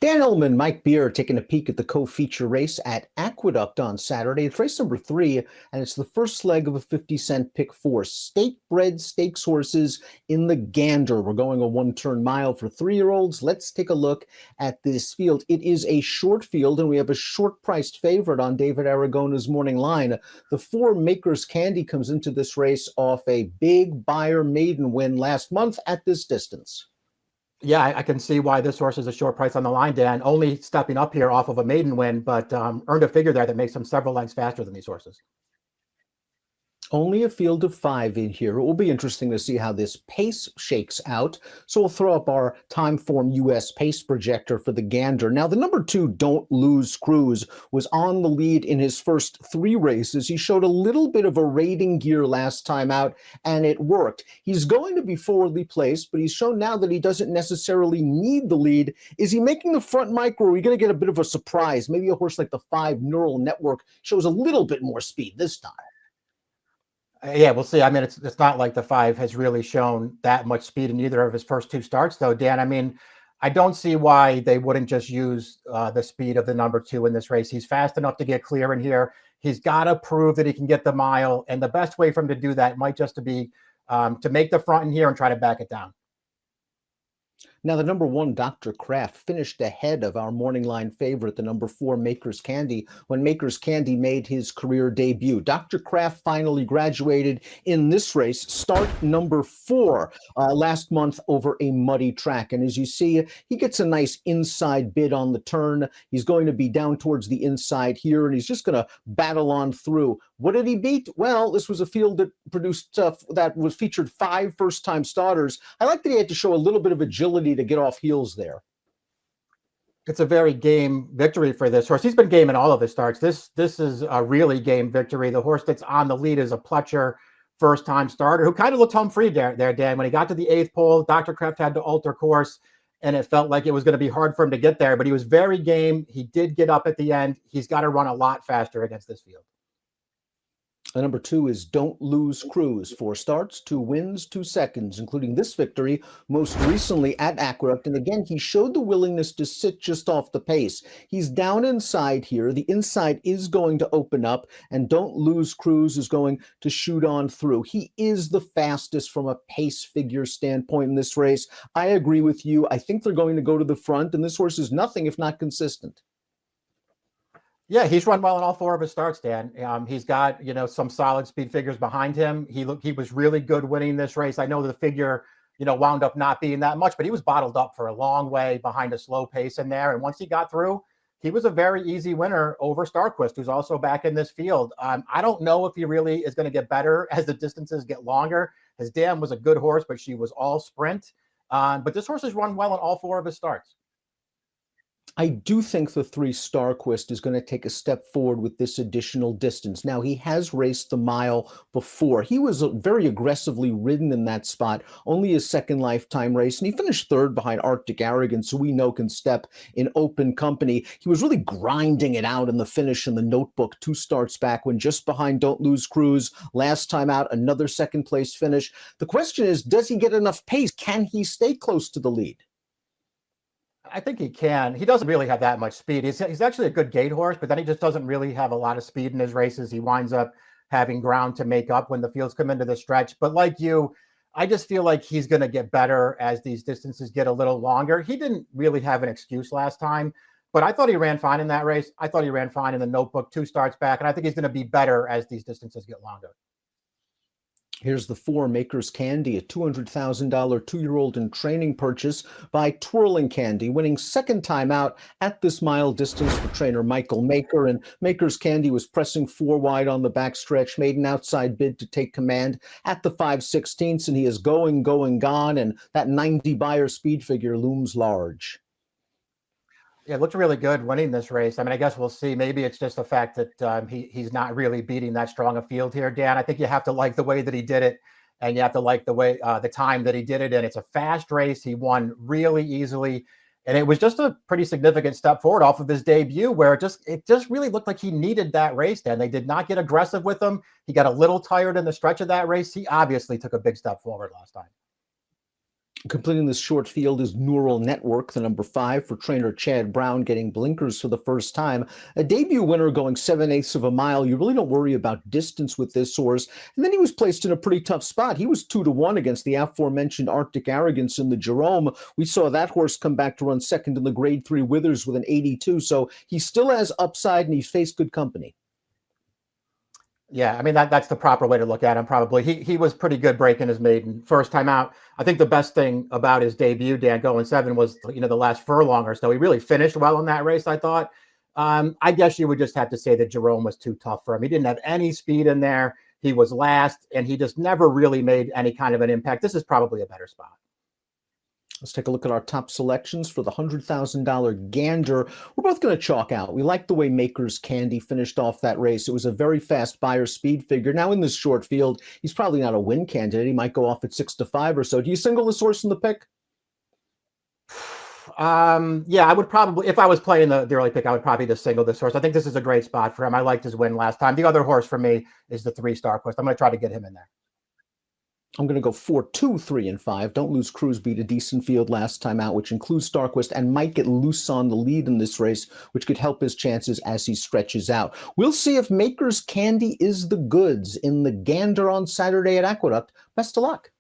Dan Illman, Mike Beer taking a peek at the co-feature race at Aqueduct on Saturday. It's race number 3, and it's the first leg of a 50-cent pick four. State-bred stakes horses in the Gander. We're going a one-turn mile for 3-year-olds. Let's take a look at this field. It is a short field, and we have a short-priced favorite on David Aragona's morning line. The 4 Makers Candy comes into this race off a big Beyer maiden win last month at this distance. Yeah, I can see why this horse is a short price on the line, Dan. Only stepping up here off of a maiden win, but earned a figure there that makes him several lengths faster than these horses. Only a field of 5 in here. It will be interesting to see how this pace shakes out. So we'll throw up our Timeform US pace projector for the Gander. Now, the number 2, Don't Lose Cruise, was on the lead in his first 3 races. He showed a little bit of a rating gear last time out, and it worked. He's going to be forwardly placed, but he's shown now that he doesn't necessarily need the lead. Is he making the front mic, or are we going to get a bit of a surprise? Maybe a horse like the 5 Neural Network shows a little bit more speed this time. Yeah, we'll see. I mean, it's not like the 5 has really shown that much speed in either of his first 2 starts, though, Dan. I mean, I don't see why they wouldn't just use the speed of the number 2 in this race. He's fast enough to get clear in here. He's got to prove that he can get the mile, and the best way for him to do that might just be to make the front in here and try to back it down. Now, the number 1, Dr. Kraft, finished ahead of our morning line favorite, the number 4, Makers Candy, when Makers Candy made his career debut. Dr. Kraft finally graduated in this race, start number 4, last month over a muddy track. And as you see, he gets a nice inside bid on the turn. He's going to be down towards the inside here, and he's just going to battle on through. What did he beat? Well, this was a field that produced that was featured 5 first-time starters. I like that he had to show a little bit of agility to get off heels there. It's a very game victory for this horse. He's been game in all of his starts. This is a really game victory. The horse that's on the lead is a Pletcher first-time starter who kind of looked home free there, Dan. When he got to the 8th pole, Dr. Kraft had to alter course, and it felt like it was going to be hard for him to get there, but he was very game. He did get up at the end. He's got to run a lot faster against this field. The number 2 is Don't Lose Cruise. 4 starts, 2 wins, 2 seconds, including this victory most recently at Aqueduct. And again, he showed the willingness to sit just off the pace. He's down inside here. The inside is going to open up, and Don't Lose Cruise is going to shoot on through. He is the fastest from a pace figure standpoint in this race. I agree with you. I think they're going to go to the front, and this horse is nothing if not consistent. Yeah, he's run well in all 4 of his starts, Dan. He's got, some solid speed figures behind him. He was really good winning this race. I know the figure, wound up not being that much, but he was bottled up for a long way behind a slow pace in there. And once he got through, he was a very easy winner over Starquist, who's also back in this field. I don't know if he really is going to get better as the distances get longer. His dam was a good horse, but she was all sprint. But this horse has run well in all 4 of his starts. I do think the 3 Starquist is going to take a step forward with this additional distance. Now, he has raced the mile before. He was very aggressively ridden in that spot, only his second lifetime race, and he finished 3rd behind Arctic Arrogance, who we know can step in open company. He was really grinding it out in the finish in the notebook 2 starts back when just behind Don't Lose Cruise. Last time out, another second-place finish. The question is, does he get enough pace? Can he stay close to the lead? I think he can. He doesn't really have that much speed. He's actually a good gate horse, but then he just doesn't really have a lot of speed in his races. He winds up having ground to make up when the fields come into the stretch. But like you, I just feel like he's going to get better as these distances get a little longer. He didn't really have an excuse last time, but I thought he ran fine in that race. I thought he ran fine in the notebook 2 starts back, and I think he's going to be better as these distances get longer. Here's the 4 Makers Candy, a $200,000 2-year-old in training purchase by Twirling Candy, winning second time out at this mile distance for trainer Michael Maker. And Makers Candy was pressing 4 wide on the backstretch, made an outside bid to take command at the 5/16, and he is going, gone, and that 90 Beyer speed figure looms large. Yeah, it looked really good winning this race. I mean, I guess we'll see. Maybe it's just the fact that he's not really beating that strong a field here, Dan. I think you have to like the way that he did it, and you have to like the way the time that he did it in. It's a fast race. He won really easily, and it was just a pretty significant step forward off of his debut, where it just really looked like he needed that race. Dan, they did not get aggressive with him. He got a little tired in the stretch of that race. He obviously took a big step forward last time. Completing this short field is Neural Network, the number 5 for trainer Chad Brown, getting blinkers for the first time. A debut winner going 7/8 of a mile. You really don't worry about distance with this horse. And then he was placed in a pretty tough spot. He was 2-1 against the aforementioned Arctic Arrogance in the Jerome. We saw that horse come back to run second in the Grade 3 Withers with an 82. So he still has upside and he's faced good company. Yeah, I mean that's the proper way to look at him. Probably he was pretty good breaking his maiden first time out. I think the best thing about his debut, Dan, going 7 was the last furlong or so. He really finished well in that race, I thought. I guess you would just have to say that Jerome was too tough for him. He didn't have any speed in there. He was last, and he just never really made any kind of an impact. This is probably a better spot. Let's take a look at our top selections for the $100,000 Gander. We're both going to chalk out. We like the way Maker's Candy finished off that race. It was a very fast buyer speed figure. Now in this short field, he's probably not a win candidate. He might go off at 6-5 or so. Do you single this horse in the pick? Yeah, I would probably, if I was playing the early pick, I would probably just single this horse. I think this is a great spot for him. I liked his win last time. The other horse for me is the 3-star Quest. I'm going to try to get him in there. I'm going to go 4, 2, 3, and 5. Don't Lose Cruz beat a decent field last time out, which includes Starquest, and might get loose on the lead in this race, which could help his chances as he stretches out. We'll see if Maker's Candy is the goods in the Gander on Saturday at Aqueduct. Best of luck.